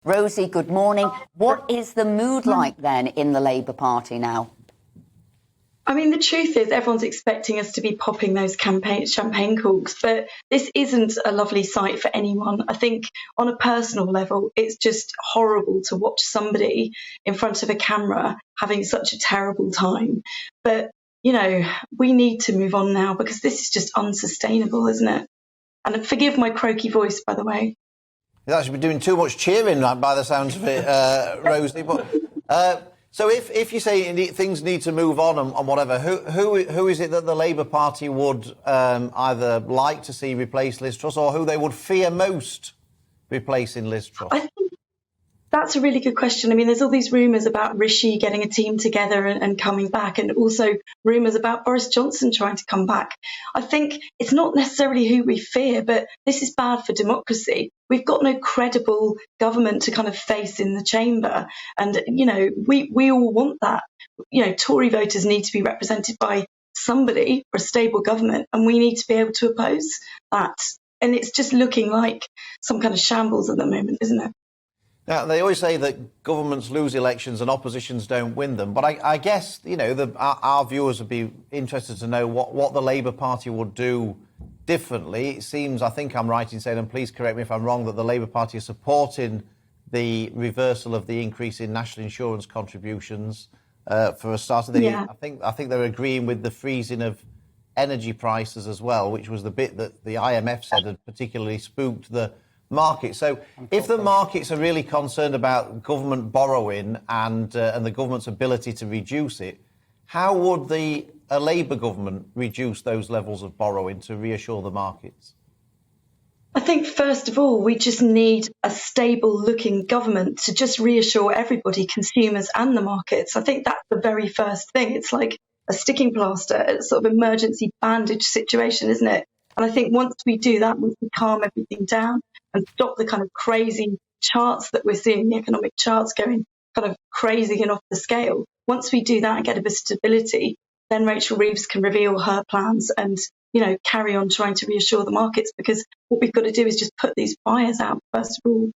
Rosie, good morning. What is the mood like then in the Labour Party now? I mean, the truth is everyone's expecting us to be popping those champagne corks, but this isn't a lovely sight for anyone. I think on a personal level, it's just horrible to watch somebody in front of a camera having such a terrible time. But, you know, we need to move on now because this is just unsustainable, isn't it? And forgive my croaky voice, by the way. You've actually been doing too much cheering by the sounds of it, Rosie. But so if you say things need to move on and whatever, who is it that the Labour Party would either like to see replace Liz Truss, or who they would fear most replacing Liz Truss? I think that's a really good question. I mean, there's all these rumours about Rishi getting a team together and coming back, and also rumours about Boris Johnson trying to come back. I think it's not necessarily who we fear, but this is bad for democracy. We've got no credible government to kind of face in the chamber. And, you know, we all want that. You know, Tory voters need to be represented by somebody for a stable government, and we need to be able to oppose that. And it's just looking like some kind of shambles at the moment, isn't it? Now, they always say that governments lose elections and oppositions don't win them. But I guess, you know, our viewers would be interested to know what the Labour Party would do differently. It seems, I think I'm right in saying, and please correct me if I'm wrong, that the Labour Party is supporting the reversal of the increase in national insurance contributions for a start of the year. I think they're agreeing with the freezing of energy prices as well, which was the bit that the IMF said had particularly spooked the market. So if the markets are really concerned about government borrowing and the government's ability to reduce it, how would a Labour government reduce those levels of borrowing to reassure the markets? I think, first of all, we just need a stable-looking government to just reassure everybody, consumers and the markets. I think that's the very first thing. It's like a sticking plaster, a sort of emergency bandage situation, isn't it? And I think once we do that, once we calm everything down and stop the kind of crazy charts that we're seeing, the economic charts going kind of crazy and off the scale, once we do that and get a bit of stability, then Rachel Reeves can reveal her plans and, you know, carry on trying to reassure the markets, because what we've got to do is just put these fires out, first of all.